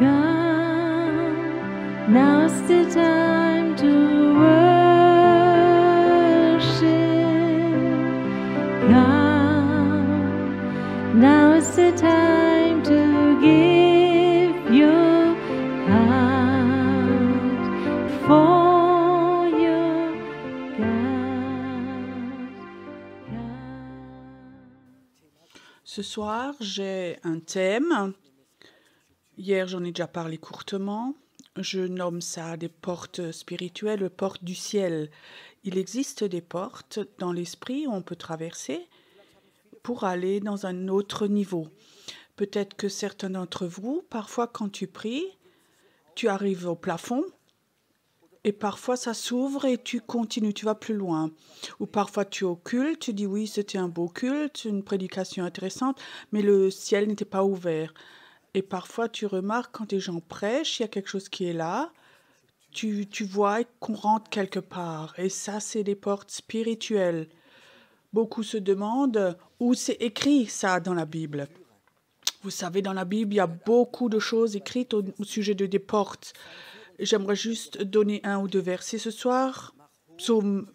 Come, now's the time to worship. Come, now's the time to give your heart for your God. Ce soir, j'ai un thème. Hier, j'en ai déjà parlé courtement. Je nomme ça des portes spirituelles, portes du ciel. Il existe des portes dans l'esprit où on peut traverser pour aller dans un autre niveau. Peut-être que certains d'entre vous, parfois quand tu pries, tu arrives au plafond et parfois ça s'ouvre et tu continues, tu vas plus loin. Ou parfois tu es au culte, tu dis oui, c'était un beau culte, une prédication intéressante, mais le ciel n'était pas ouvert. Et parfois, tu remarques quand des gens prêchent, il y a quelque chose qui est là, tu vois qu'on rentre quelque part. Et ça, c'est des portes spirituelles. Beaucoup se demandent où c'est écrit ça dans la Bible. Vous savez, dans la Bible, il y a beaucoup de choses écrites au sujet des portes. J'aimerais juste donner un ou deux versets ce soir. Psaume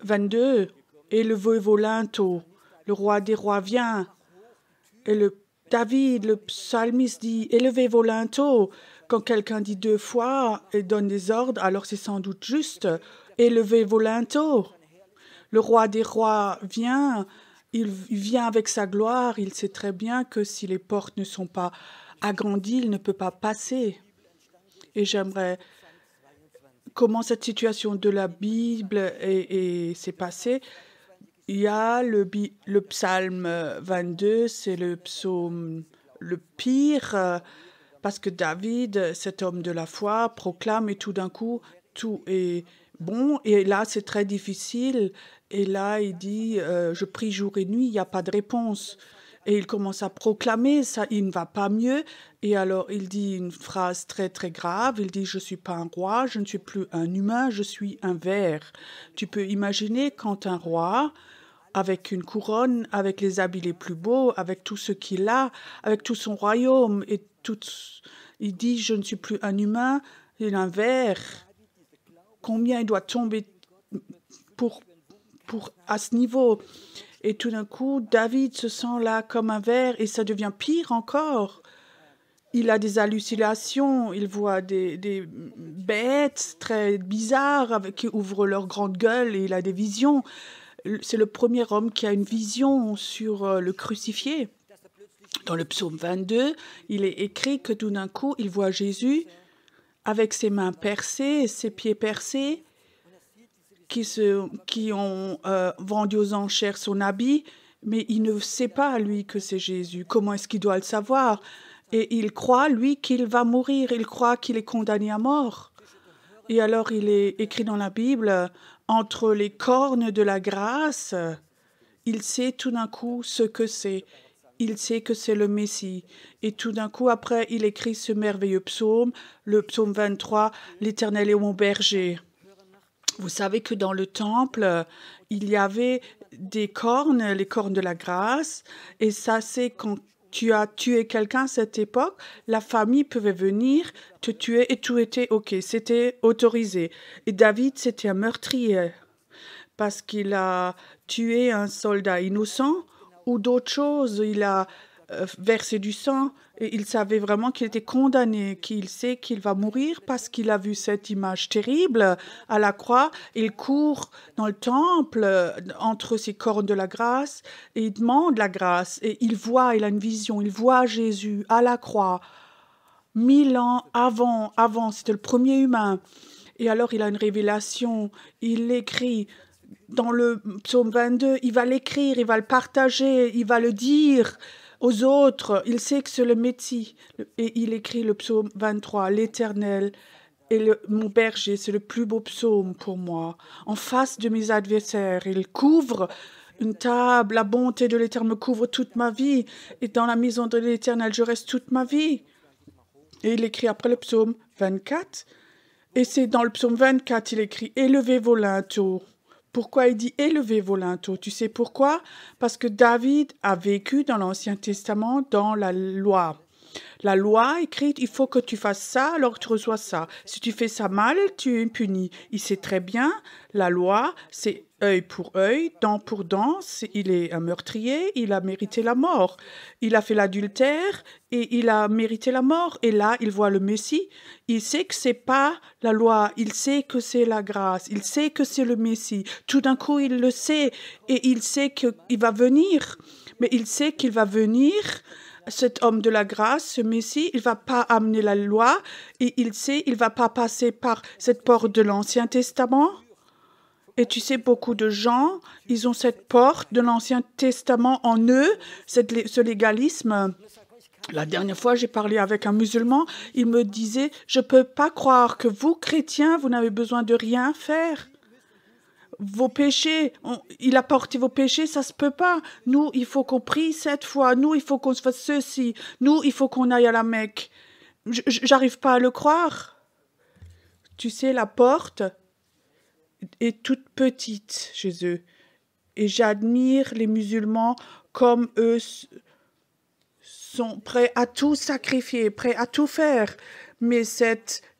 22, « Élevez vos linteaux, le roi des rois vient. » Et David, le psalmiste, dit « Élevez vos linteaux ». Quand quelqu'un dit deux fois et donne des ordres, alors c'est sans doute juste « Élevez vos linteaux ». Le roi des rois vient, il vient avec sa gloire, il sait très bien que si les portes ne sont pas agrandies, il ne peut pas passer. Et j'aimerais comment cette situation de la Bible s'est passée. Il y a le psaume 22, c'est le psaume le pire, parce que David, cet homme de la foi, proclame et tout d'un coup, tout est bon. Et là, c'est très difficile. Et là, il dit, je prie jour et nuit, il n'y a pas de réponse. Et il commence à proclamer, ça, il ne va pas mieux. Et alors, il dit une phrase très, très grave. Il dit, je ne suis pas un roi, je ne suis plus un humain, je suis un ver. Tu peux imaginer quand un roi, avec une couronne, avec les habits les plus beaux, avec tout ce qu'il a, avec tout son royaume, et tout, il dit, je ne suis plus un humain, il est un ver. Combien il doit tomber à ce niveau? Et tout d'un coup, David se sent là comme un ver, et ça devient pire encore. Il a des hallucinations, il voit des bêtes très bizarres qui ouvrent leur grande gueule, et il a des visions. C'est le premier homme qui a une vision sur le crucifié. Dans le psaume 22, il est écrit que tout d'un coup, il voit Jésus avec ses mains percées, ses pieds percés, qui ont vendu aux enchères son habit, mais il ne sait pas, lui, que c'est Jésus. Comment est-ce qu'il doit le savoir? Et il croit, lui, qu'il va mourir. Il croit qu'il est condamné à mort. Et alors, il est écrit dans la Bible, entre les cornes de la grâce, il sait tout d'un coup ce que c'est. Il sait que c'est le Messie. Et tout d'un coup, après, il écrit ce merveilleux psaume, le psaume 23, « L'Éternel est mon berger ». Vous savez que dans le temple, il y avait des cornes, les cornes de la grâce, et ça, c'est quand tu as tué quelqu'un à cette époque, la famille pouvait venir te tuer et tout était OK, c'était autorisé. Et David, c'était un meurtrier parce qu'il a tué un soldat innocent ou d'autres choses, il a versé du sang et il savait vraiment qu'il était condamné, qu'il sait qu'il va mourir parce qu'il a vu cette image terrible à la croix. Il court dans le temple entre ses cornes de la grâce et il demande la grâce et il a une vision, il voit Jésus à la croix 1000 ans avant, c'était le premier humain. Et alors il a une révélation, il l'écrit dans le psaume 22, il va l'écrire, il va le partager, il va le dire aux autres. Il sait que c'est le Messie. Et il écrit le psaume 23, « L'Éternel est mon berger ». C'est le plus beau psaume pour moi. En face de mes adversaires, il couvre une table. La bonté de l'Éternel me couvre toute ma vie. Et dans la maison de l'Éternel, je reste toute ma vie. Et il écrit après le psaume 24. Et c'est dans le psaume 24, il écrit « Élevez vos linteaux ». Pourquoi il dit « Élevez vos linteaux » ? Tu sais pourquoi ? Parce que David a vécu dans l'Ancien Testament, dans la loi. La loi écrite, il faut que tu fasses ça, alors tu reçois ça. Si tu fais ça mal, tu es puni. Il sait très bien, la loi, c'est œil pour œil, dent pour dent. Il est un meurtrier, il a mérité la mort. Il a fait l'adultère et il a mérité la mort. Et là, il voit le Messie. Il sait que c'est pas la loi, il sait que c'est la grâce, il sait que c'est le Messie. Tout d'un coup, il le sait et il sait qu'il va venir. Mais il sait qu'il va venir. Cet homme de la grâce, ce Messie, il va pas amener la loi et il sait, il va pas passer par cette porte de l'Ancien Testament. Et tu sais, beaucoup de gens, ils ont cette porte de l'Ancien Testament en eux, ce légalisme. La dernière fois, j'ai parlé avec un musulman, il me disait, je peux pas croire que vous, chrétiens, vous n'avez besoin de rien faire. Vos péchés, il a porté vos péchés, ça se peut pas. Nous, il faut qu'on prie 7 fois. Nous, il faut qu'on se fasse ceci. Nous, il faut qu'on aille à la Mecque. J'arrive pas à le croire. Tu sais, la porte est toute petite chez eux. Et j'admire les musulmans comme eux sont prêts à tout sacrifier, prêts à tout faire. Mais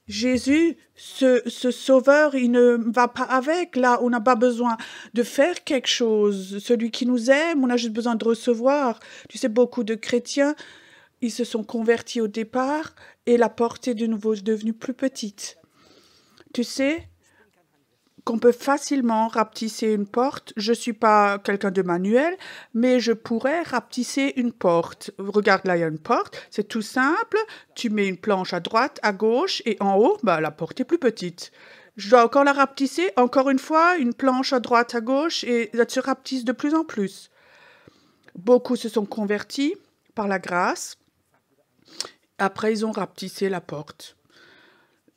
Jésus, ce sauveur, il ne va pas avec. Là, on n'a pas besoin de faire quelque chose. Celui qui nous aime, on a juste besoin de recevoir. Tu sais, beaucoup de chrétiens, ils se sont convertis au départ et la porte est de nouveau devenue plus petite. Tu sais qu'on peut facilement rapetisser une porte. Je ne suis pas quelqu'un de manuel, mais je pourrais rapetisser une porte. Regarde, là, il y a une porte. C'est tout simple. Tu mets une planche à droite, à gauche, et en haut, la porte est plus petite. Je dois encore la rapetisser. Encore une fois, une planche à droite, à gauche, et ça se rapetisse de plus en plus. Beaucoup se sont convertis par la grâce. Après, ils ont rapetissé la porte.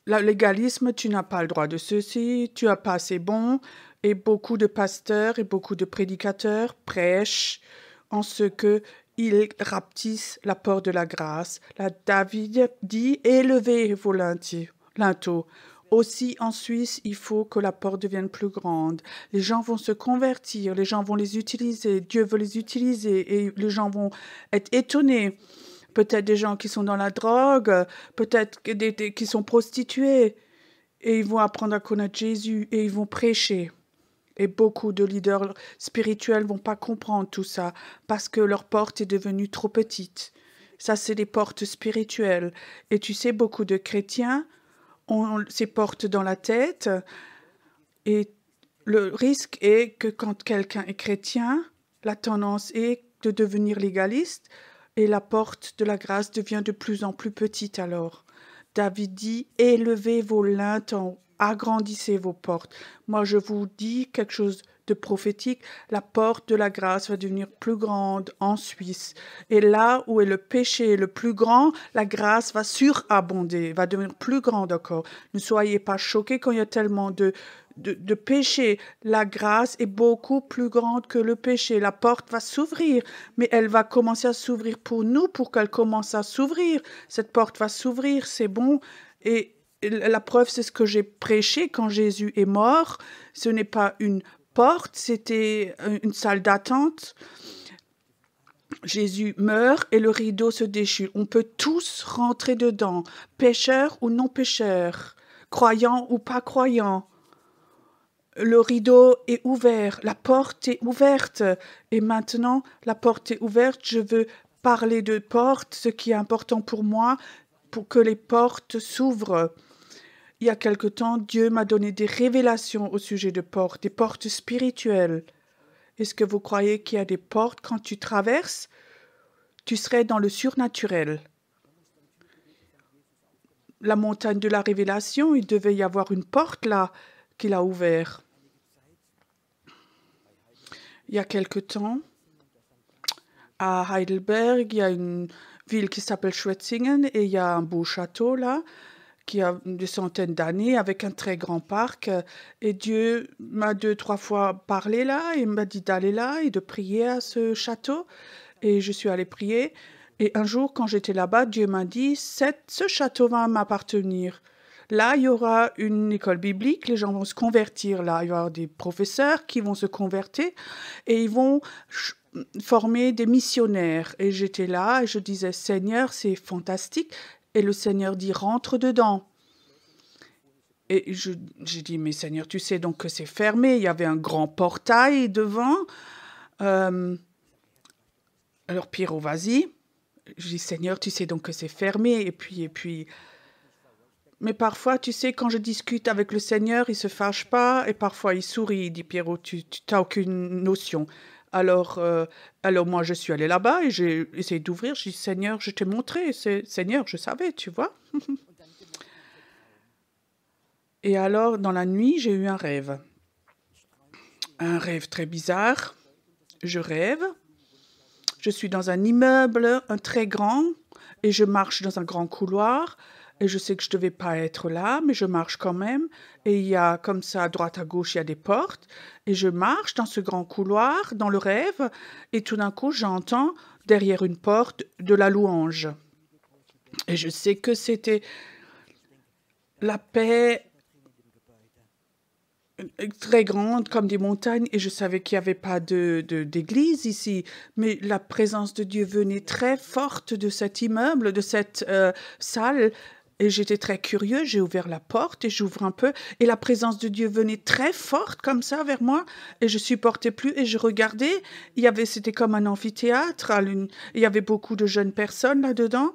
Le légalisme, tu n'as pas le droit de ceci, tu n'as pas assez bon, et beaucoup de pasteurs et beaucoup de prédicateurs prêchent en ce que ils rapetissent la porte de la grâce. Là, David dit, élevez vos linteaux. Aussi, en Suisse, il faut que la porte devienne plus grande. Les gens vont se convertir, les gens vont les utiliser, Dieu veut les utiliser, et les gens vont être étonnés. Peut-être des gens qui sont dans la drogue, peut-être qui sont prostitués. Et ils vont apprendre à connaître Jésus et ils vont prêcher. Et beaucoup de leaders spirituels ne vont pas comprendre tout ça parce que leur porte est devenue trop petite. Ça, c'est des portes spirituelles. Et tu sais, beaucoup de chrétiens ont ces portes dans la tête. Et le risque est que quand quelqu'un est chrétien, la tendance est de devenir légaliste. Et la porte de la grâce devient de plus en plus petite alors. David dit, élevez vos linteaux, agrandissez vos portes. Moi, je vous dis quelque chose de prophétique. La porte de la grâce va devenir plus grande en Suisse. Et là où est le péché le plus grand, la grâce va surabonder, va devenir plus grande encore. Ne soyez pas choqués quand il y a tellement de péché. La grâce est beaucoup plus grande que le péché. La porte va s'ouvrir, mais elle va commencer à s'ouvrir pour nous, pour qu'elle commence à s'ouvrir. Cette porte va s'ouvrir, c'est bon. Et la preuve, c'est ce que j'ai prêché quand Jésus est mort. Ce n'est pas une porte, c'était une salle d'attente. Jésus meurt et le rideau se déchire. On peut tous rentrer dedans, pécheurs ou non pécheurs, croyants ou pas croyants. Le rideau est ouvert, la porte est ouverte. Et maintenant, la porte est ouverte. Je veux parler de porte, ce qui est important pour moi, pour que les portes s'ouvrent. Il y a quelque temps, Dieu m'a donné des révélations au sujet de portes, des portes spirituelles. Est-ce que vous croyez qu'il y a des portes quand tu traverses, tu serais dans le surnaturel? La montagne de la révélation, il devait y avoir une porte là qu'il a ouverte. Il y a quelque temps, à Heidelberg, il y a une ville qui s'appelle Schwetzingen et il y a un beau château là, qui a des centaines d'années, avec un très grand parc. Et Dieu m'a 2-3 fois parlé là, et m'a dit d'aller là et de prier à ce château. Et je suis allée prier. Et un jour, quand j'étais là-bas, Dieu m'a dit, ce château va m'appartenir. Là, il y aura une école biblique, les gens vont se convertir là. Il y aura des professeurs qui vont se convertir et ils vont former des missionnaires. Et j'étais là et je disais, Seigneur, c'est fantastique. Et le Seigneur dit, rentre dedans. Et j'ai dit, mais Seigneur, tu sais donc que c'est fermé. Il y avait un grand portail devant. Euh, alors Pierrot, vas-y. Je dis, Seigneur, tu sais donc que c'est fermé. Et puis... Mais parfois, tu sais, quand je discute avec le Seigneur, il se fâche pas. Et parfois, il sourit. Il dit, Pierrot, tu n'as aucune notion. Alors moi, je suis allée là-bas et j'ai essayé d'ouvrir. Je dis, Seigneur, je t'ai montré. Seigneur, je savais, tu vois. Et alors, dans la nuit, j'ai eu un rêve. Un rêve très bizarre. Je rêve. Je suis dans un immeuble, un très grand, et je marche dans un grand couloir. Et je sais que je ne devais pas être là, mais je marche quand même. Et il y a comme ça, à droite, à gauche, il y a des portes. Et je marche dans ce grand couloir, dans le rêve. Et tout d'un coup, j'entends derrière une porte de la louange. Et je sais que c'était la paix très grande comme des montagnes. Et je savais qu'il n'y avait pas d'église ici. Mais la présence de Dieu venait très forte de cet immeuble, de cette salle. Et j'étais très curieux, j'ai ouvert la porte et j'ouvre un peu. Et la présence de Dieu venait très forte comme ça vers moi. Et je supportais plus et je regardais. C'était comme un amphithéâtre. Il y avait beaucoup de jeunes personnes là-dedans.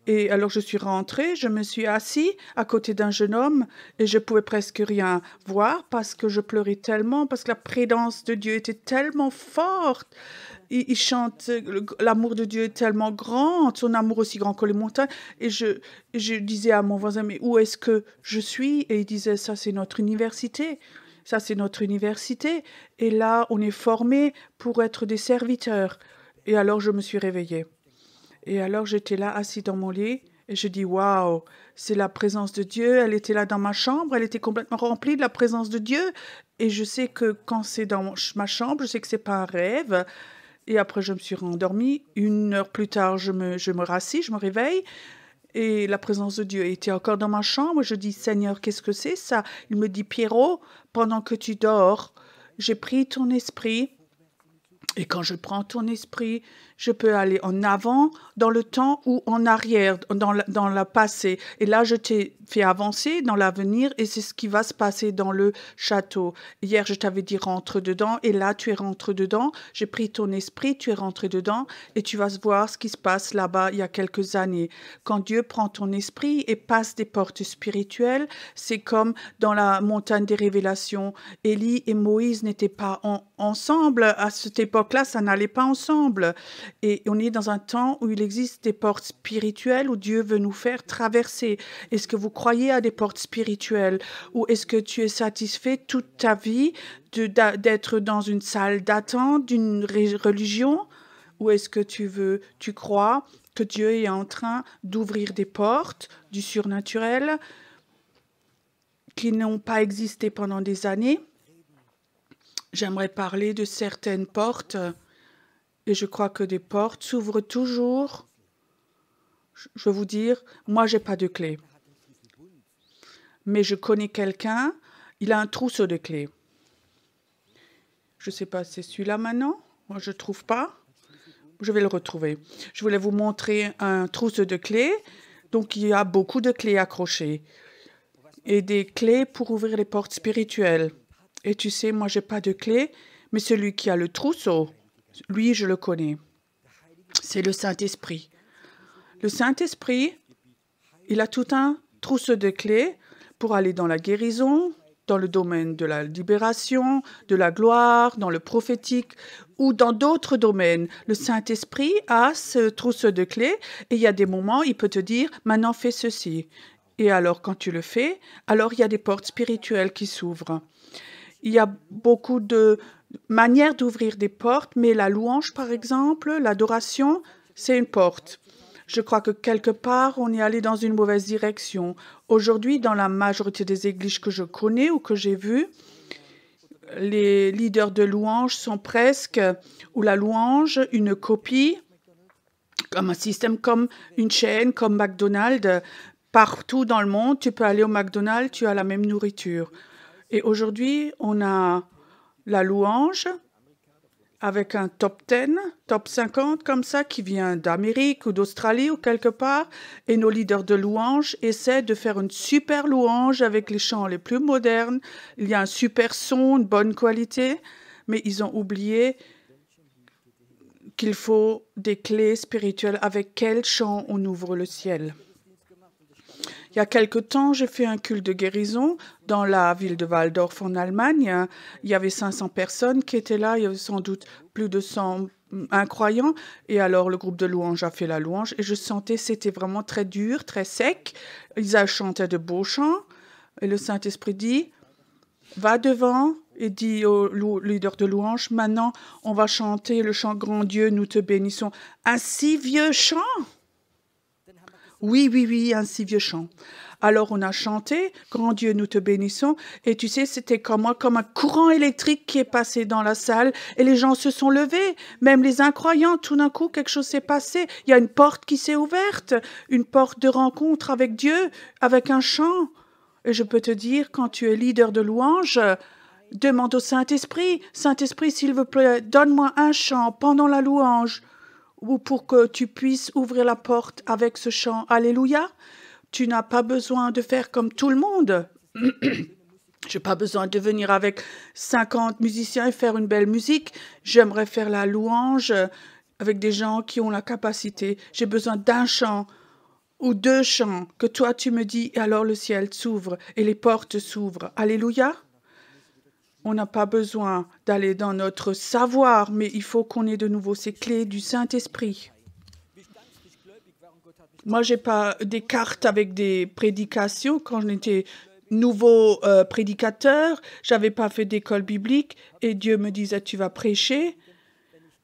Et alors je suis rentrée, je me suis assise à côté d'un jeune homme et je pouvais presque rien voir parce que je pleurais tellement, parce que la présence de Dieu était tellement forte. Il chante, l'amour de Dieu est tellement grand, son amour aussi grand que les montagnes. Et je disais à mon voisin, mais où est-ce que je suis? Et il disait, ça c'est notre université. Ça c'est notre université. Et là, on est formés pour être des serviteurs. Et alors je me suis réveillée. Et alors j'étais là, assis dans mon lit, et je dis, waouh, c'est la présence de Dieu. Elle était là dans ma chambre, elle était complètement remplie de la présence de Dieu. Et je sais que quand c'est dans ma chambre, je sais que c'est pas un rêve. Et après, je me suis rendormie. 1 heure plus tard, je me rassis, je me réveille. Et la présence de Dieu était encore dans ma chambre. Je dis, Seigneur, qu'est-ce que c'est ça? Il me dit, Pierrot, pendant que tu dors, j'ai pris ton esprit. Et quand je prends ton esprit, je peux aller en avant dans le temps ou en arrière, dans le passé. Et là, je t'ai fait avancer dans l'avenir et c'est ce qui va se passer dans le château. Hier, je t'avais dit rentre dedans et là, tu es rentré dedans. J'ai pris ton esprit, tu es rentré dedans et tu vas voir ce qui se passe là-bas il y a quelques années. Quand Dieu prend ton esprit et passe des portes spirituelles, c'est comme dans la montagne des révélations. Élie et Moïse n'étaient pas ensemble. À cette époque-là, ça n'allait pas ensemble. Et on est dans un temps où il existe des portes spirituelles où Dieu veut nous faire traverser. Est-ce que vous croyez à des portes spirituelles ou est-ce que tu es satisfait toute ta vie d'être dans une salle d'attente d'une religion ou est-ce que tu crois que Dieu est en train d'ouvrir des portes du surnaturel qui n'ont pas existé pendant des années? J'aimerais parler de certaines portes. Et je crois que des portes s'ouvrent toujours. Je veux vous dire, moi, j'ai pas de clé. Mais je connais quelqu'un, il a un trousseau de clés. Je ne sais pas, c'est celui-là maintenant? Moi, je ne trouve pas. Je vais le retrouver. Je voulais vous montrer un trousseau de clés. Donc, il y a beaucoup de clés accrochées. Et des clés pour ouvrir les portes spirituelles. Et tu sais, moi, j'ai pas de clé, mais celui qui a le trousseau, lui, je le connais. C'est le Saint-Esprit. Le Saint-Esprit, il a tout un trousseau de clés pour aller dans la guérison, dans le domaine de la libération, de la gloire, dans le prophétique ou dans d'autres domaines. Le Saint-Esprit a ce trousseau de clés et il y a des moments, il peut te dire, maintenant fais ceci. Et alors, quand tu le fais, alors il y a des portes spirituelles qui s'ouvrent. Il y a beaucoup de manières d'ouvrir des portes, mais la louange, par exemple, l'adoration, c'est une porte. Je crois que quelque part, on est allé dans une mauvaise direction. Aujourd'hui, dans la majorité des églises que je connais ou que j'ai vues, les leaders de louange sont presque, ou la louange, une copie, comme un système, comme une chaîne, comme McDonald's. Partout dans le monde, tu peux aller au McDonald's, tu as la même nourriture. Et aujourd'hui, on a la louange avec un top 10, top 50 comme ça, qui vient d'Amérique ou d'Australie ou quelque part, et nos leaders de louange essaient de faire une super louange avec les chants les plus modernes. Il y a un super son, une bonne qualité, mais ils ont oublié qu'il faut des clés spirituelles avec quel chant on ouvre le ciel. Il y a quelque temps, j'ai fait un culte de guérison dans la ville de Waldorf en Allemagne. Il y avait 500 personnes qui étaient là. Il y avait sans doute plus de 100 incroyants. Et alors, le groupe de louange a fait la louange. Et je sentais que c'était vraiment très dur, très sec. Ils chantaient de beaux chants. Et le Saint-Esprit dit, va devant et dit au leader de louange, maintenant, on va chanter le chant Grand Dieu, nous te bénissons. Un si vieux chant! Oui, un si vieux chant. Alors on a chanté, Grand Dieu, nous te bénissons. Et tu sais, c'était comme un courant électrique qui est passé dans la salle et les gens se sont levés. Même les incroyants, tout d'un coup, quelque chose s'est passé. Il y a une porte qui s'est ouverte, une porte de rencontre avec Dieu, avec un chant. Et je peux te dire, quand tu es leader de louange, demande au Saint-Esprit, Saint-Esprit, s'il vous plaît, donne-moi un chant pendant la louange, ou pour que tu puisses ouvrir la porte avec ce chant. Alléluia. Tu n'as pas besoin de faire comme tout le monde. Je n'ai pas besoin de venir avec 50 musiciens et faire une belle musique. J'aimerais faire la louange avec des gens qui ont la capacité. J'ai besoin d'un chant ou deux chants que toi tu me dis, et alors le ciel s'ouvre et les portes s'ouvrent. Alléluia. On n'a pas besoin d'aller dans notre savoir, mais il faut qu'on ait de nouveau ces clés du Saint-Esprit. Moi, je n'ai pas des cartes avec des prédications. Quand j'étais nouveau prédicateur, je n'avais pas fait d'école biblique et Dieu me disait, tu vas prêcher.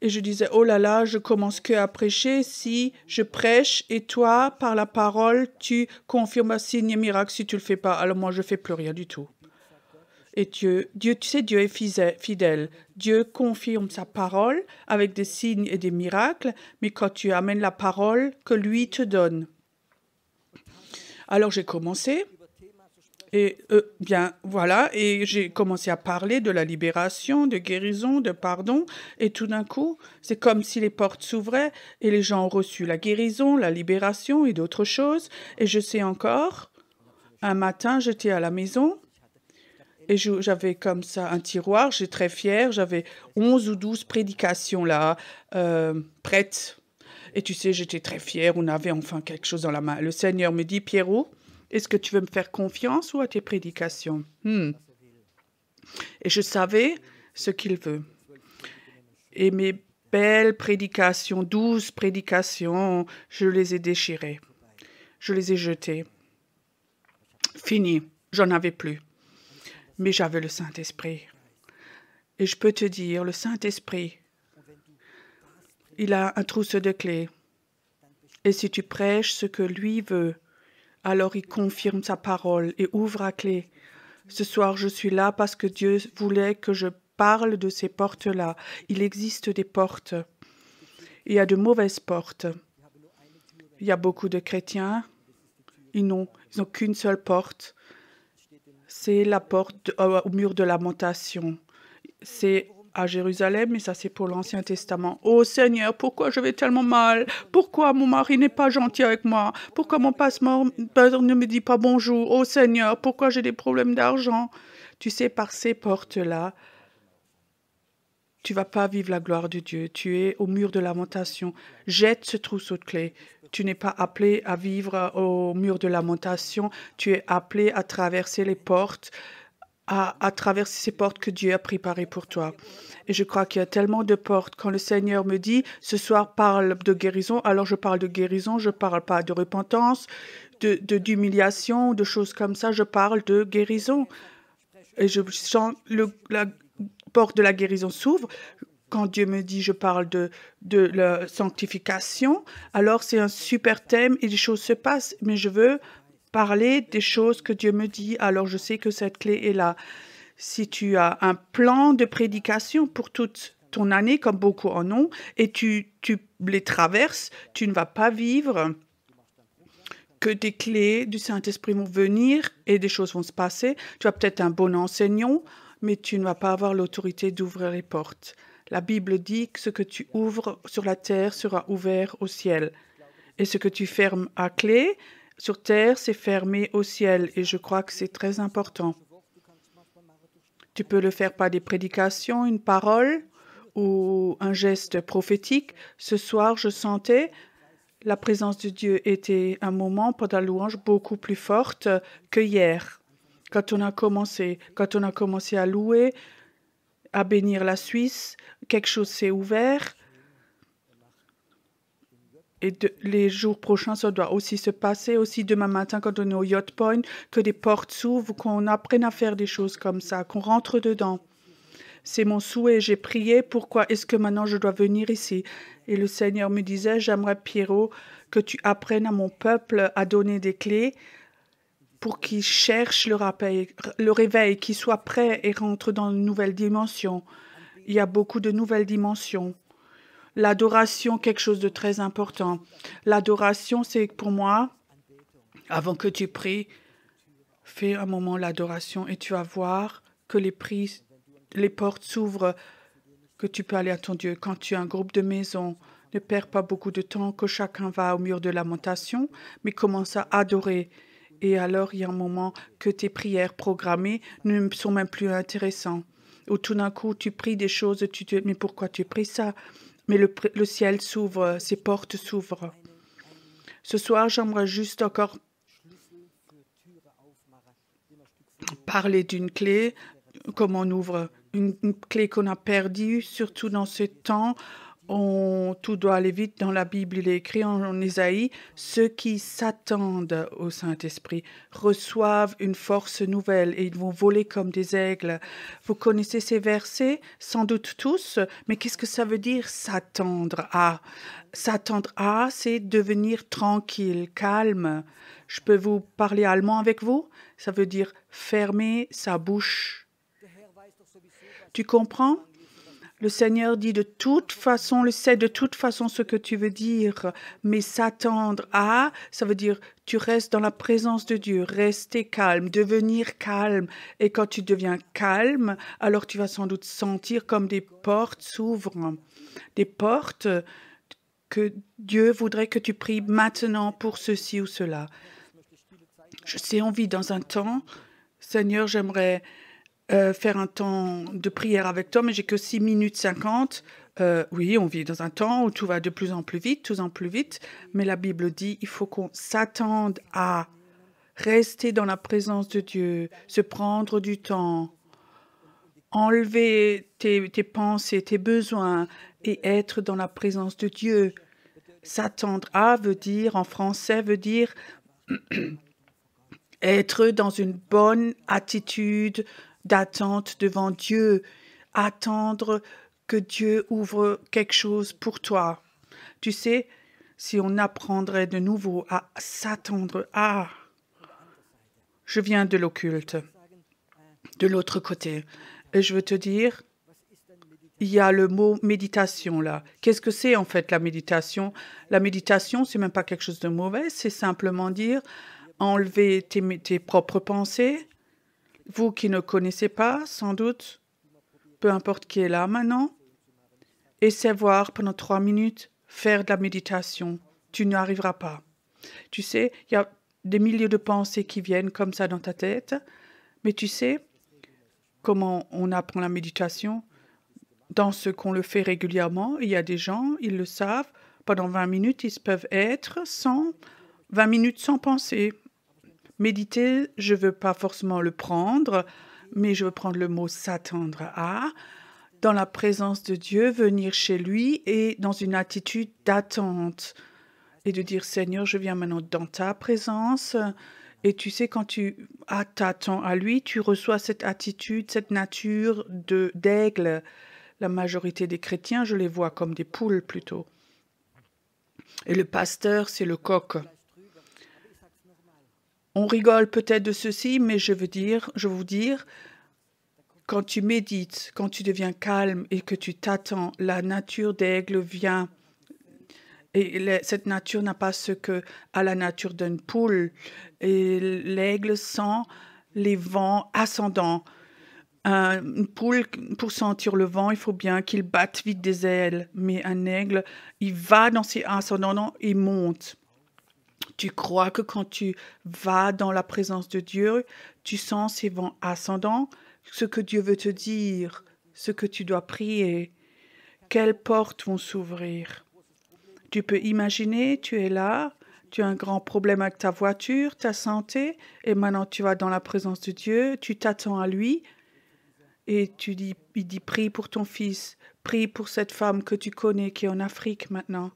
Et je disais, oh là là, je commence que à prêcher si je prêche et toi, par la parole, tu confirmes un signe et miracle si tu ne le fais pas. Alors moi, je ne fais plus rien du tout. Et Dieu, tu sais, Dieu est fidèle. Dieu confirme sa parole avec des signes et des miracles, mais quand tu amènes la parole que lui te donne. Alors j'ai commencé, et voilà, et j'ai commencé à parler de la libération, de guérison, de pardon, et tout d'un coup, c'est comme si les portes s'ouvraient et les gens ont reçu la guérison, la libération et d'autres choses. Et je sais encore, un matin, j'étais à la maison. Et j'avais comme ça un tiroir, j'étais très fière, j'avais 11 ou 12 prédications là, prêtes. Et tu sais, j'étais très fière, on avait enfin quelque chose dans la main. Le Seigneur me dit, Pierrot, est-ce que tu veux me faire confiance ou à tes prédications? Et je savais ce qu'il veut. Et mes belles prédications, 12 prédications, je les ai déchirées. Je les ai jetées. Fini, j'en avais plus. Mais j'avais le Saint-Esprit. Et je peux te dire, le Saint-Esprit, il a un trousseau de clés. Et si tu prêches ce que lui veut, alors il confirme sa parole et ouvre à clé. Ce soir, je suis là parce que Dieu voulait que je parle de ces portes-là. Il existe des portes. Il y a de mauvaises portes. Il y a beaucoup de chrétiens. Ils n'ont qu'une seule porte. C'est la porte au mur de lamentation. C'est à Jérusalem, mais ça c'est pour l'Ancien Testament. Oh Seigneur, pourquoi je vais tellement mal? Pourquoi mon mari n'est pas gentil avec moi? Pourquoi mon pasteur ne me dit pas bonjour? Oh Seigneur, pourquoi j'ai des problèmes d'argent? Tu sais, par ces portes-là, tu vas pas vivre la gloire de Dieu. Tu es au mur de lamentation. Jette ce trousseau de clés. Tu n'es pas appelé à vivre au mur de lamentation. Tu es appelé à traverser les portes, à traverser ces portes que Dieu a préparées pour toi. Et je crois qu'il y a tellement de portes. Quand le Seigneur me dit, ce soir parle de guérison, alors je parle de guérison, je parle pas de repentance, d'humiliation, de choses comme ça, je parle de guérison. Et je sens la porte de la guérison s'ouvre. Quand Dieu me dit, je parle de la sanctification, alors c'est un super thème et les choses se passent. Mais je veux parler des choses que Dieu me dit, alors je sais que cette clé est là. Si tu as un plan de prédication pour toute ton année, comme beaucoup en ont, et tu les traverses, tu ne vas pas vivre que des clés du Saint-Esprit vont venir et des choses vont se passer. Tu as peut-être un bon enseignant, mais tu ne vas pas avoir l'autorité d'ouvrir les portes. La Bible dit que ce que tu ouvres sur la terre sera ouvert au ciel. Et ce que tu fermes à clé sur terre, c'est fermé au ciel. Et je crois que c'est très important. Tu peux le faire par des prédications, une parole ou un geste prophétique. Ce soir, je sentais la présence de Dieu était un moment pendant la louange beaucoup plus forte que hier. Quand on a commencé à louer, à bénir la Suisse, quelque chose s'est ouvert. Et les jours prochains, ça doit aussi se passer, aussi demain matin quand on est au Yacht Point, que des portes s'ouvrent, qu'on apprenne à faire des choses comme ça, qu'on rentre dedans. C'est mon souhait, j'ai prié, pourquoi est-ce que maintenant je dois venir ici? Et le Seigneur me disait, j'aimerais, Pierrot, que tu apprennes à mon peuple à donner des clés pour qu'il cherche le réveil, qu'il soit prêt et rentre dans une nouvelle dimension. Il y a beaucoup de nouvelles dimensions. L'adoration, quelque chose de très important. L'adoration, c'est pour moi, avant que tu pries, fais un moment l'adoration et tu vas voir que les portes s'ouvrent, que tu peux aller à ton Dieu. Quand tu as un groupe de maisons, ne perds pas beaucoup de temps, que chacun va au mur de lamentation, mais commence à adorer. Et alors, il y a un moment que tes prières programmées ne sont même plus intéressantes. Ou tout d'un coup, tu pries des choses, tu te dis, mais pourquoi tu pries ça? Mais le ciel s'ouvre, ses portes s'ouvrent. Ce soir, j'aimerais juste encore parler d'une clé, comme on ouvre une clé qu'on a perdue, surtout dans ce temps. Tout doit aller vite. Dans la Bible, il est écrit en Ésaïe, ceux qui s'attendent au Saint-Esprit reçoivent une force nouvelle et ils vont voler comme des aigles. Vous connaissez ces versets, sans doute tous, mais qu'est-ce que ça veut dire s'attendre à? S'attendre à, c'est devenir tranquille, calme. Je peux vous parler allemand avec vous? Ça veut dire fermer sa bouche. Tu comprends? Le Seigneur dit de toute façon, le sait de toute façon ce que tu veux dire, mais s'attendre à, ça veut dire tu restes dans la présence de Dieu, rester calme, devenir calme. Et quand tu deviens calme, alors tu vas sans doute sentir comme des portes s'ouvrent, des portes que Dieu voudrait que tu pries maintenant pour ceci ou cela. Je sais, on vit dans un temps, Seigneur, j'aimerais faire un temps de prière avec toi, mais j'ai que 6 minutes 50. Oui, on vit dans un temps où tout va de plus en plus vite, mais la Bible dit il faut qu'on s'attende à rester dans la présence de Dieu, se prendre du temps, enlever tes pensées, tes besoins et être dans la présence de Dieu. S'attendre à veut dire, en français, veut dire être dans une bonne attitude d'attente devant Dieu, attendre que Dieu ouvre quelque chose pour toi. Tu sais, si on apprendrait de nouveau à s'attendre à... Je viens de l'occulte, de l'autre côté, et je veux te dire, il y a le mot méditation là. Qu'est-ce que c'est en fait la méditation? La méditation, c'est même pas quelque chose de mauvais, c'est simplement dire enlever tes propres pensées. Vous qui ne connaissez pas, sans doute, peu importe qui est là maintenant, essaie voir pendant 3 minutes, faire de la méditation. Tu n'y arriveras pas. Tu sais, il y a des milliers de pensées qui viennent comme ça dans ta tête, mais tu sais comment on apprend la méditation? Dans ce qu'on le fait régulièrement, il y a des gens, ils le savent, pendant 20 minutes, ils peuvent être 20 minutes sans penser. Méditer, je ne veux pas forcément le prendre, mais je veux prendre le mot s'attendre à, dans la présence de Dieu, venir chez lui et dans une attitude d'attente. Et de dire, Seigneur, je viens maintenant dans ta présence. Et tu sais, quand tu t'attends à lui, tu reçois cette attitude, cette nature d'aigle. La majorité des chrétiens, je les vois comme des poules plutôt. Et le pasteur, c'est le coq. On rigole peut-être de ceci, mais je veux vous dire, quand tu médites, quand tu deviens calme et que tu t'attends, la nature d'aigle vient. Et cette nature n'a pas ce que a la nature d'une poule. Et l'aigle sent les vents ascendants. Une poule, pour sentir le vent, il faut bien qu'il batte vite des ailes. Mais un aigle, il va dans ses ascendants, il monte. Tu crois que quand tu vas dans la présence de Dieu, tu sens ses vents ascendants, ce que Dieu veut te dire, ce que tu dois prier, quelles portes vont s'ouvrir. Tu peux imaginer, tu es là, tu as un grand problème avec ta voiture, ta santé, et maintenant tu vas dans la présence de Dieu, tu t'attends à lui, et il dit, prie pour ton fils, prie pour cette femme que tu connais qui est en Afrique maintenant.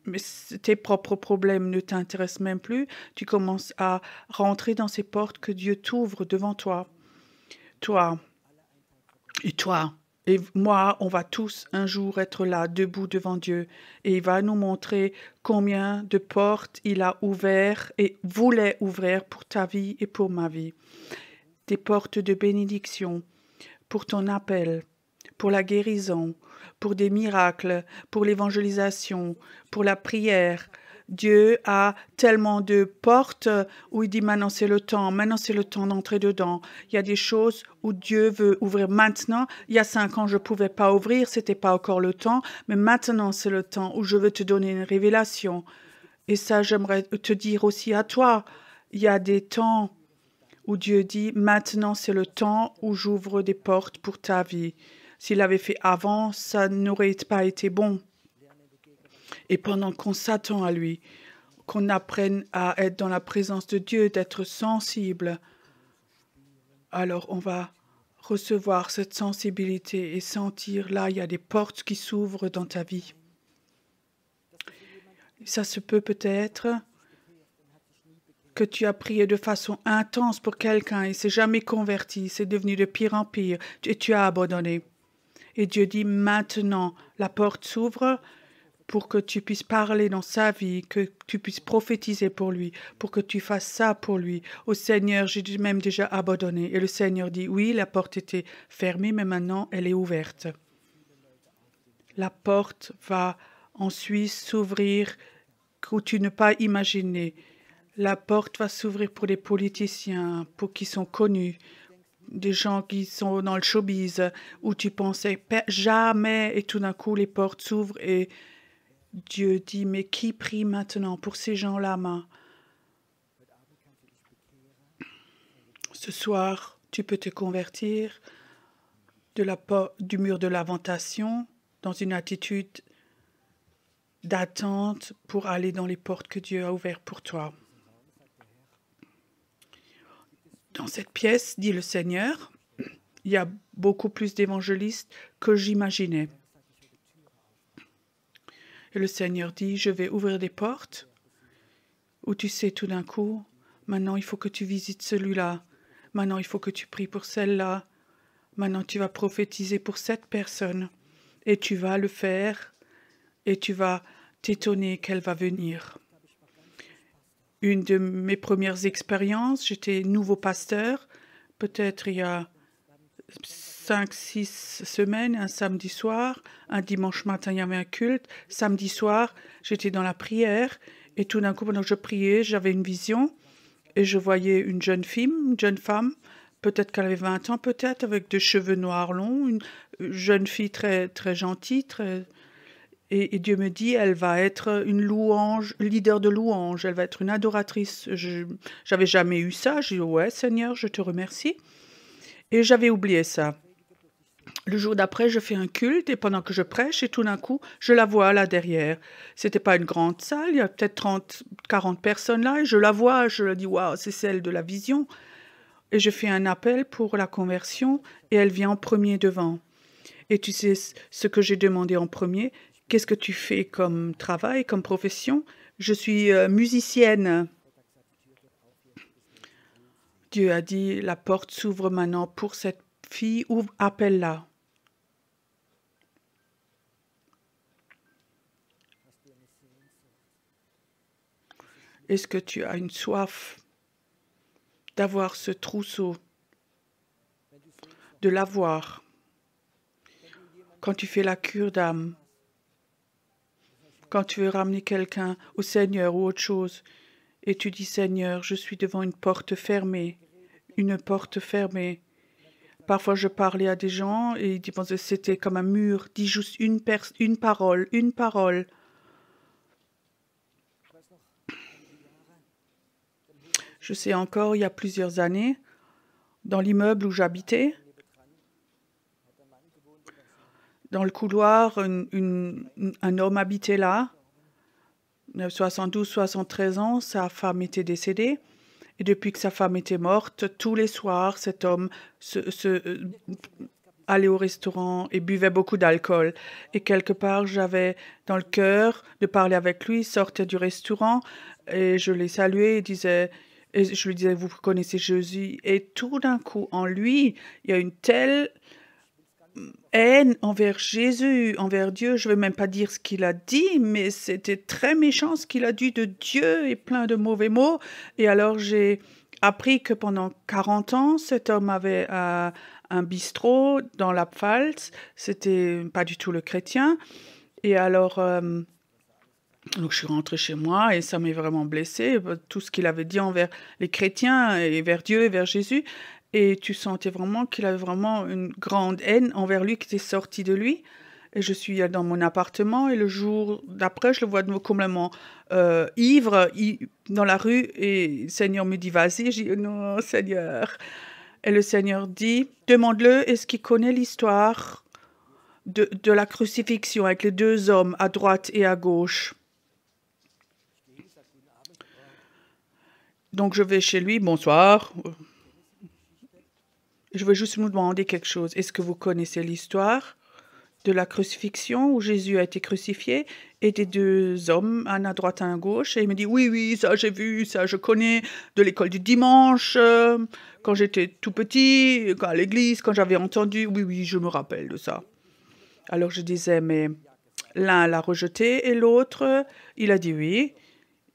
Mais tes propres problèmes ne t'intéressent même plus. Tu commences à rentrer dans ces portes que Dieu t'ouvre devant toi. Toi et toi et moi, on va tous un jour être là, debout devant Dieu. Et il va nous montrer combien de portes il a ouvertes et voulait ouvrir pour ta vie et pour ma vie. Des portes de bénédiction pour ton appel, pour la guérison, pour des miracles, pour l'évangélisation, pour la prière. Dieu a tellement de portes où il dit maintenant c'est le temps d'entrer dedans. Il y a des choses où Dieu veut ouvrir maintenant. Il y a 5 ans, je ne pouvais pas ouvrir, c'était pas encore le temps, mais maintenant c'est le temps où je veux te donner une révélation. Et ça, j'aimerais te dire aussi à toi, il y a des temps où Dieu dit, maintenant c'est le temps où j'ouvre des portes pour ta vie. S'il l'avait fait avant, ça n'aurait pas été bon. Et pendant qu'on s'attend à lui, qu'on apprenne à être dans la présence de Dieu, d'être sensible, alors on va recevoir cette sensibilité et sentir là, il y a des portes qui s'ouvrent dans ta vie. Ça se peut peut-être que tu as prié de façon intense pour quelqu'un et s'est jamais converti, c'est devenu de pire en pire et tu as abandonné. Et Dieu dit maintenant, la porte s'ouvre pour que tu puisses parler dans sa vie, que tu puisses prophétiser pour lui, pour que tu fasses ça pour lui. Au Seigneur, j'ai même déjà abandonné. Et le Seigneur dit, oui, la porte était fermée, mais maintenant elle est ouverte. La porte va ensuite s'ouvrir où tu ne pas imaginer. La porte va s'ouvrir pour les politiciens, pour qui sont connus, des gens qui sont dans le showbiz, où tu pensais jamais, et tout d'un coup les portes s'ouvrent et Dieu dit, mais qui prie maintenant pour ces gens-là, Ce soir, tu peux te convertir du mur de lamentation dans une attitude d'attente pour aller dans les portes que Dieu a ouvertes pour toi. Dans cette pièce, dit le Seigneur, il y a beaucoup plus d'évangélistes que j'imaginais. Et le Seigneur dit, je vais ouvrir des portes où tu sais tout d'un coup, maintenant il faut que tu visites celui-là, maintenant il faut que tu pries pour celle-là, maintenant tu vas prophétiser pour cette personne et tu vas le faire et tu vas t'étonner qu'elle va venir. Une de mes premières expériences, j'étais nouveau pasteur, peut-être il y a 5-6 semaines, un samedi soir, un dimanche matin, il y avait un culte. Samedi soir, j'étais dans la prière et tout d'un coup, pendant que je priais, j'avais une vision et je voyais une jeune femme, peut-être qu'elle avait 20 ans, peut-être, avec des cheveux noirs longs, une jeune fille très, très gentille, et Dieu me dit, elle va être une louange, leader de louange, elle va être une adoratrice. Je n'avais jamais eu ça. J'ai dit, ouais, Seigneur, je te remercie. Et j'avais oublié ça. Le jour d'après, je fais un culte et pendant que je prêche, et tout d'un coup, je la vois là derrière. C'était pas une grande salle, il y a peut-être 30, 40 personnes là, et je la vois, je leur dis, waouh, c'est celle de la vision. Et je fais un appel pour la conversion et elle vient en premier devant. Et tu sais ce que j'ai demandé en premier? Qu'est-ce que tu fais comme travail, comme profession? Je suis musicienne. Dieu a dit, la porte s'ouvre maintenant pour cette fille, ouvre, appelle-la. Est-ce que tu as une soif d'avoir ce trousseau, de l'avoir? Quand tu fais la cure d'âme, quand tu veux ramener quelqu'un au Seigneur ou autre chose, et tu dis, Seigneur, je suis devant une porte fermée, une porte fermée. Parfois, je parlais à des gens et ils pensaient que c'était comme un mur. Dis juste une parole, une parole. Je sais encore, il y a plusieurs années, dans l'immeuble où j'habitais, dans le couloir, un homme habitait là, 72, 73 ans, sa femme était décédée. Et depuis que sa femme était morte, tous les soirs, cet homme allait au restaurant et buvait beaucoup d'alcool. Et quelque part, j'avais dans le cœur de parler avec lui, il sortait du restaurant et je l'ai salué et je lui disais, vous connaissez Jésus? Et tout d'un coup, en lui, il y a une telle haine envers Jésus, envers Dieu. Je ne vais même pas dire ce qu'il a dit, mais c'était très méchant ce qu'il a dit de Dieu et plein de mauvais mots. Et alors j'ai appris que pendant 40 ans, cet homme avait un bistrot dans la Pfalz. C'était pas du tout le chrétien. Et alors, donc je suis rentrée chez moi et ça m'est vraiment blessée, tout ce qu'il avait dit envers les chrétiens et vers Dieu et vers Jésus. Et tu sentais vraiment qu'il avait vraiment une grande haine envers lui qui était sortie de lui. Et je suis dans mon appartement et le jour d'après, je le vois de nouveau complètement ivre dans la rue et le Seigneur me dit, vas-y. Je dis, non, Seigneur. Et le Seigneur dit, demande-le, est-ce qu'il connaît l'histoire de la crucifixion avec les deux hommes à droite et à gauche? Donc je vais chez lui, bonsoir. Je veux juste vous demander quelque chose. Est-ce que vous connaissez l'histoire de la crucifixion où Jésus a été crucifié et des deux hommes, un à droite, un à gauche? Et il me dit, oui, ça j'ai vu, ça je connais de l'école du dimanche, quand j'étais tout petit, à l'église, quand j'avais entendu, oui, je me rappelle de ça. Alors je disais, mais l'un l'a rejeté et l'autre, il a dit oui.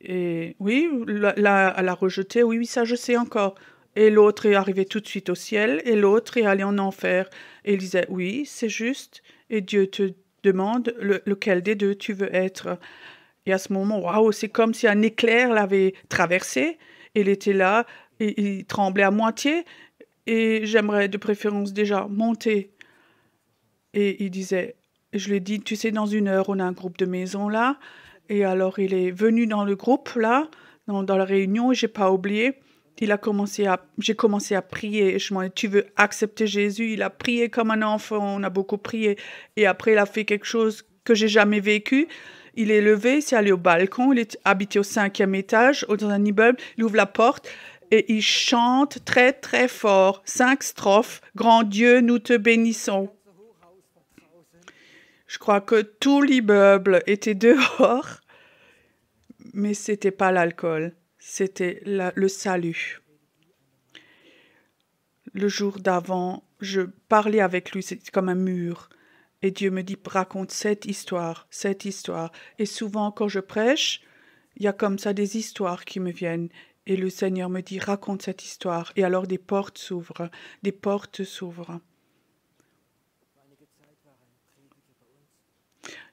Et oui, l'un l'a rejeté, oui, ça je sais encore. Et l'autre est arrivé tout de suite au ciel, et l'autre est allé en enfer. Et il disait, oui, c'est juste, et Dieu te demande lequel des deux tu veux être. Et à ce moment, waouh, c'est comme si un éclair l'avait traversé, et il était là, et il tremblait à moitié, et j'aimerais de préférence déjà monter. Et il disait, je lui ai dit, tu sais, dans 1 heure, on a un groupe de maison là, et alors il est venu dans le groupe là, dans la réunion, et j'ai pas oublié. J'ai commencé à prier. Je m'en ai dit, tu veux accepter Jésus? Il a prié comme un enfant. On a beaucoup prié. Et après, il a fait quelque chose que j'ai jamais vécu. Il est levé, il s'est allé au balcon. Il est habité au 5e étage, dans un immeuble. Il ouvre la porte et il chante très, très fort. 5 strophes. Grand Dieu, nous te bénissons. Je crois que tout l'immeuble était dehors, mais c'était pas l'alcool. C'était le salut. Le jour d'avant, je parlais avec lui, c'était comme un mur. Et Dieu me dit, raconte cette histoire, cette histoire. Et souvent, quand je prêche, il y a comme ça des histoires qui me viennent. Et le Seigneur me dit, raconte cette histoire. Et alors des portes s'ouvrent, des portes s'ouvrent.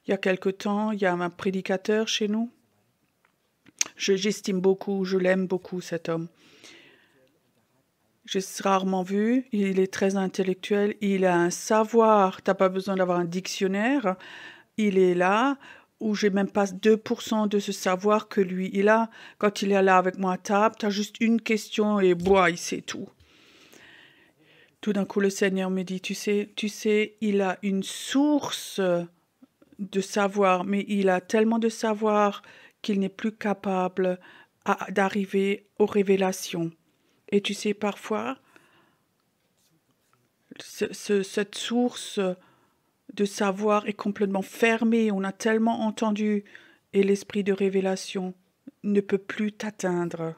Il y a quelque temps, il y a un prédicateur chez nous. J'estime beaucoup, je l'aime beaucoup, cet homme. J'ai rarement vu, il est très intellectuel, il a un savoir, t'as pas besoin d'avoir un dictionnaire, il est là, où j'ai même pas 2% de ce savoir que lui, il a. Quand il est là avec moi à table, t'as juste une question et boah, il sait tout. Tout d'un coup, le Seigneur me dit, tu sais, il a une source de savoir, mais il a tellement de savoir qu'il n'est plus capable d'arriver aux révélations. Et tu sais, parfois, cette source de savoir est complètement fermée. On a tellement entendu et l'esprit de révélation ne peut plus t'atteindre.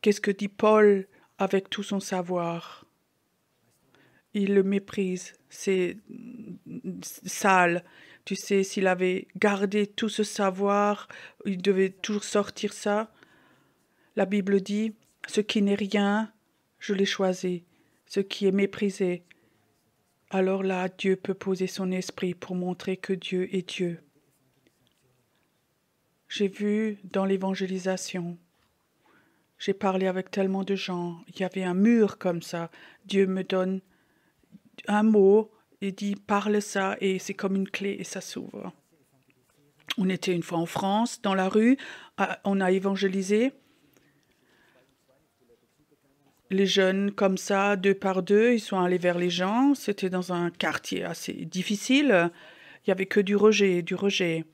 Qu'est-ce que dit Paul avec tout son savoir? Il le méprise, c'est sale. Tu sais, s'il avait gardé tout ce savoir, il devait toujours sortir ça. La Bible dit, ce qui n'est rien, je l'ai choisi. Ce qui est méprisé, alors là, Dieu peut poser son esprit pour montrer que Dieu est Dieu. J'ai vu dans l'évangélisation, J'ai parlé avec tellement de gens. Il y avait un mur comme ça. Dieu me donne un mot et dit parle ça et c'est comme une clé et ça s'ouvre. On était une fois en France, dans la rue, on a évangélisé. Les jeunes, comme ça, deux par deux, ils sont allés vers les gens. C'était dans un quartier assez difficile. Il n'y avait que du rejet, du rejet.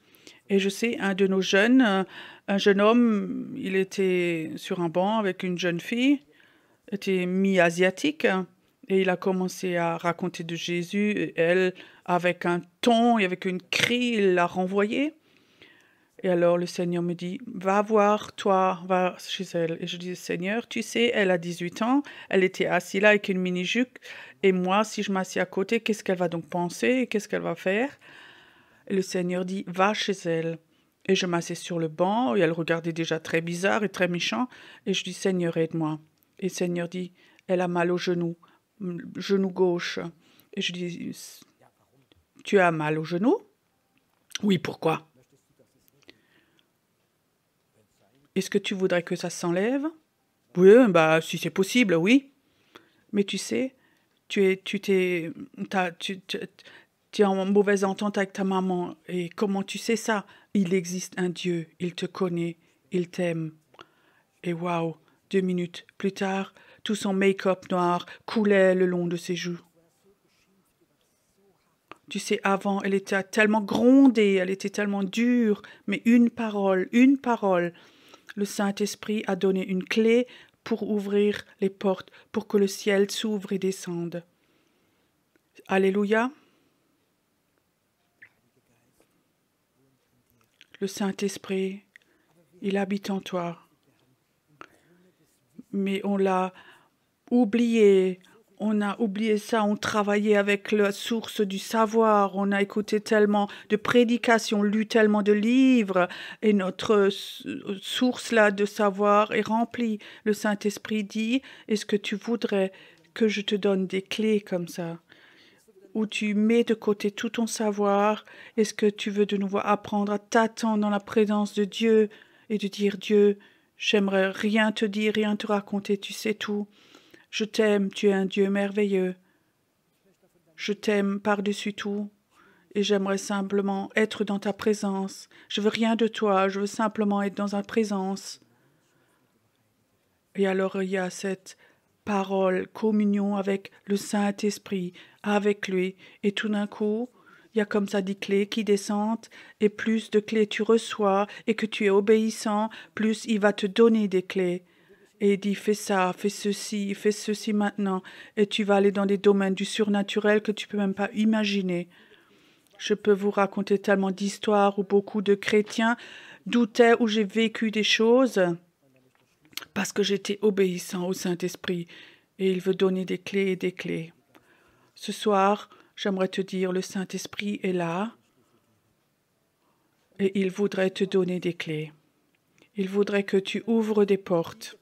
Et je sais, un de nos jeunes, un jeune homme, il était sur un banc avec une jeune fille, était mi-asiatique, et il a commencé à raconter de Jésus. Et elle, avec un ton et avec une cri, il l'a renvoyé. Et alors le Seigneur me dit, va voir, toi, va chez elle. Et je dis, Seigneur, tu sais, elle a 18 ans, elle était assise là avec une mini-jupe, et moi, si je m'assieds à côté, qu'est-ce qu'elle va donc penser? Qu'est-ce qu'elle va faire? Et le Seigneur dit, va chez elle. Et je m'assieds sur le banc, et elle regardait déjà très bizarre et très méchant, et je dis, Seigneur, aide-moi. Et le Seigneur dit, elle a mal au genou, genou gauche. Et je dis, tu as mal au genou? Oui, pourquoi? Est-ce que tu voudrais que ça s'enlève? Oui, bah, si c'est possible, oui. Mais tu sais, tu es en mauvaise entente avec ta maman. Et comment tu sais ça? Il existe un Dieu, il te connaît, il t'aime. Et waouh, 2 minutes plus tard, tout son make-up noir coulait le long de ses joues. Tu sais, avant, elle était tellement grondée, elle était tellement dure, mais une parole, le Saint-Esprit a donné une clé pour ouvrir les portes, pour que le ciel s'ouvre et descende. Alléluia. Le Saint-Esprit, il habite en toi. Mais on l'a oublié. On a oublié ça, on travaillait avec la source du savoir, on a écouté tellement de prédications, lu tellement de livres, et notre source là de savoir est remplie. Le Saint-Esprit dit, est-ce que tu voudrais que je te donne des clés comme ça, où tu mets de côté tout ton savoir? Est-ce que tu veux de nouveau apprendre à t'attendre dans la présence de Dieu et de dire, Dieu, j'aimerais rien te dire, rien te raconter, tu sais tout. Je t'aime, tu es un Dieu merveilleux. Je t'aime par-dessus tout et j'aimerais simplement être dans ta présence. Je veux rien de toi, je veux simplement être dans ta présence. Et alors il y a cette parole, communion avec le Saint-Esprit, avec lui. Et tout d'un coup, il y a comme ça des clés qui descendent, et plus de clés tu reçois et que tu es obéissant, plus il va te donner des clés. Et il dit, fais ça, fais ceci maintenant. Et tu vas aller dans des domaines du surnaturel que tu ne peux même pas imaginer. Je peux vous raconter tellement d'histoires où beaucoup de chrétiens doutaient, où j'ai vécu des choses parce que j'étais obéissant au Saint-Esprit. Et il veut donner des clés et des clés. Ce soir, j'aimerais te dire, le Saint-Esprit est là et il voudrait te donner des clés. Il voudrait que tu ouvres des portes.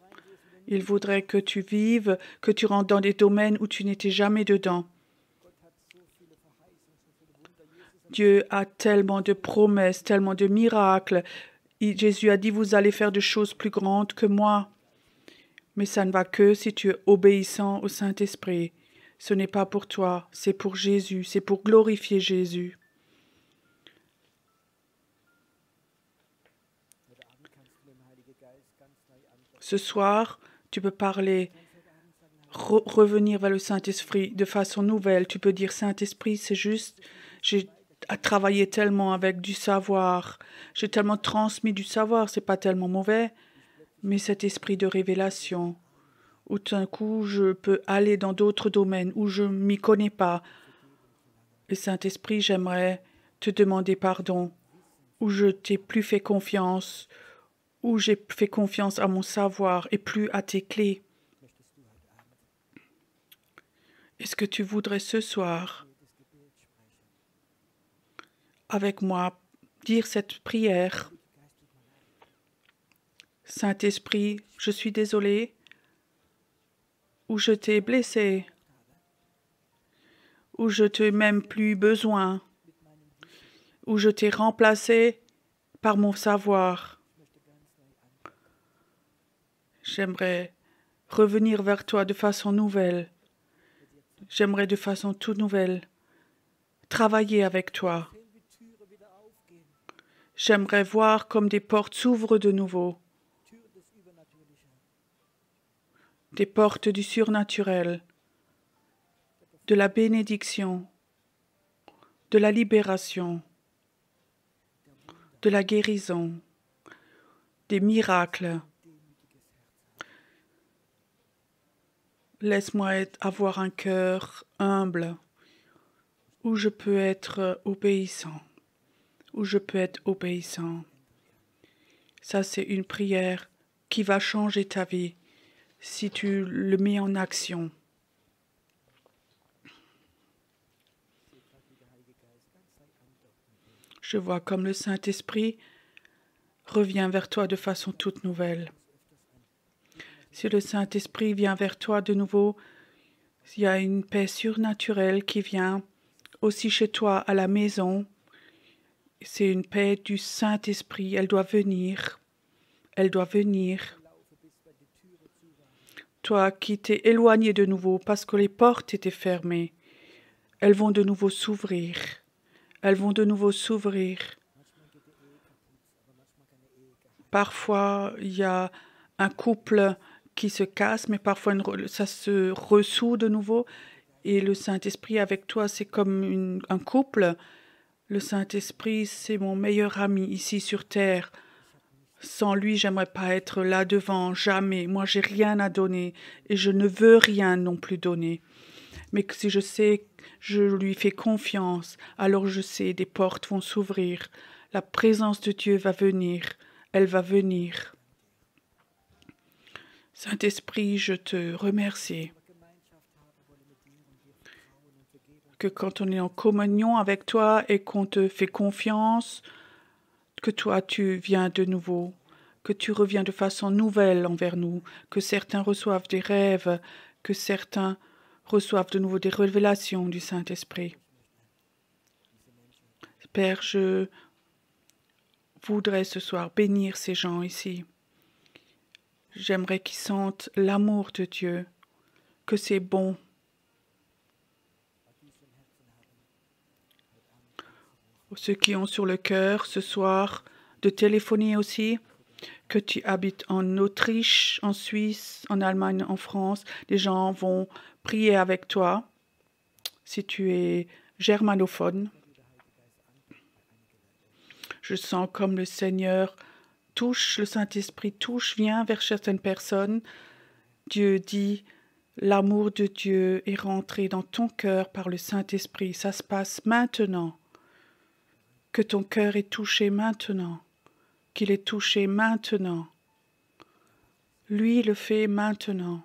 Il voudrait que tu vives, que tu rentres dans des domaines où tu n'étais jamais dedans. Dieu a tellement de promesses, tellement de miracles. Jésus a dit, vous allez faire de choses plus grandes que moi. Mais ça ne va que si tu es obéissant au Saint-Esprit. Ce n'est pas pour toi, c'est pour Jésus, c'est pour glorifier Jésus. Ce soir, tu peux parler, revenir vers le Saint-Esprit de façon nouvelle. Tu peux dire, Saint-Esprit, c'est juste, j'ai travaillé tellement avec du savoir, j'ai tellement transmis du savoir, c'est pas tellement mauvais, mais cet esprit de révélation, où tout d'un coup, je peux aller dans d'autres domaines où je ne m'y connais pas. Et Saint-Esprit, j'aimerais te demander pardon, où je t'ai plus fait confiance, où j'ai fait confiance à mon savoir et plus à tes clés. Est-ce que tu voudrais ce soir, avec moi, dire cette prière? Saint-Esprit, je suis désolé, où je t'ai blessé, où je t'ai même plus besoin, où je t'ai remplacé par mon savoir. J'aimerais revenir vers toi de façon nouvelle. J'aimerais de façon toute nouvelle travailler avec toi. J'aimerais voir comme des portes s'ouvrent de nouveau. Des portes du surnaturel, de la bénédiction, de la libération, de la guérison, des miracles. Laisse-moi avoir un cœur humble, où je peux être obéissant, où je peux être obéissant. Ça, c'est une prière qui va changer ta vie si tu le mets en action. Je vois comme le Saint-Esprit revient vers toi de façon toute nouvelle. Si le Saint-Esprit vient vers toi de nouveau, il y a une paix surnaturelle qui vient aussi chez toi à la maison. C'est une paix du Saint-Esprit. Elle doit venir. Elle doit venir. Toi qui t'es éloigné de nouveau parce que les portes étaient fermées, elles vont de nouveau s'ouvrir. Elles vont de nouveau s'ouvrir. Parfois, il y a un couple qui se casse, mais parfois ça se ressout de nouveau. Et le Saint-Esprit avec toi, c'est comme un couple. Le Saint-Esprit, c'est mon meilleur ami ici sur terre. Sans lui, j'aimerais pas être là devant, jamais. Moi, j'ai rien à donner et je ne veux rien non plus donner. Mais que si je sais, je lui fais confiance, alors je sais, des portes vont s'ouvrir. La présence de Dieu va venir. Elle va venir. Saint-Esprit, je te remercie que quand on est en communion avec toi et qu'on te fait confiance, que toi tu viens de nouveau, que tu reviens de façon nouvelle envers nous, que certains reçoivent des rêves, que certains reçoivent de nouveau des révélations du Saint-Esprit. Père, je voudrais ce soir bénir ces gens ici. J'aimerais qu'ils sentent l'amour de Dieu, que c'est bon. Ceux qui ont sur le cœur ce soir de téléphoner aussi, que tu habites en Autriche, en Suisse, en Allemagne, en France, les gens vont prier avec toi si tu es germanophone. Je sens comme le Seigneur touche, le Saint-Esprit touche, vient vers certaines personnes. Dieu dit, l'amour de Dieu est rentré dans ton cœur par le Saint-Esprit. Ça se passe maintenant. Que ton cœur est touché maintenant. Qu'il est touché maintenant. Lui le fait maintenant.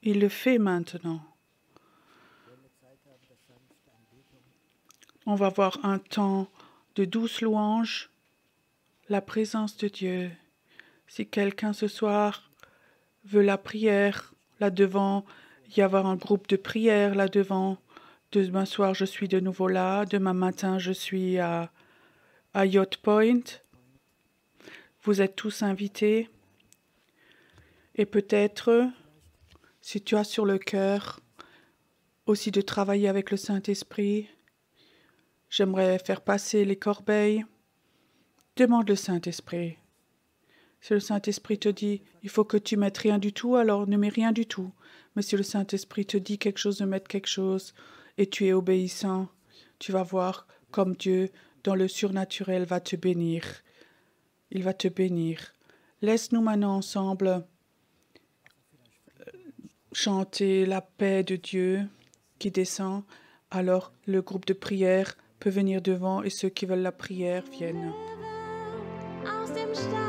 Il le fait maintenant. On va avoir un temps de douce louange, la présence de Dieu. Si quelqu'un ce soir veut la prière, là devant, il y avoir un groupe de prière là devant. Demain soir, je suis de nouveau là. Demain matin, je suis à Yacht Point. Vous êtes tous invités. Et peut-être, si tu as sur le cœur aussi de travailler avec le Saint-Esprit, j'aimerais faire passer les corbeilles. Demande le Saint-Esprit. Si le Saint-Esprit te dit, il faut que tu mettes rien du tout, alors ne mets rien du tout. Mais si le Saint-Esprit te dit quelque chose, de mettre quelque chose, et tu es obéissant, tu vas voir comme Dieu, dans le surnaturel, va te bénir. Il va te bénir. Laisse-nous maintenant ensemble chanter la paix de Dieu qui descend. Alors le groupe de prière peut venir devant et ceux qui veulent la prière viennent. Aus dem Stall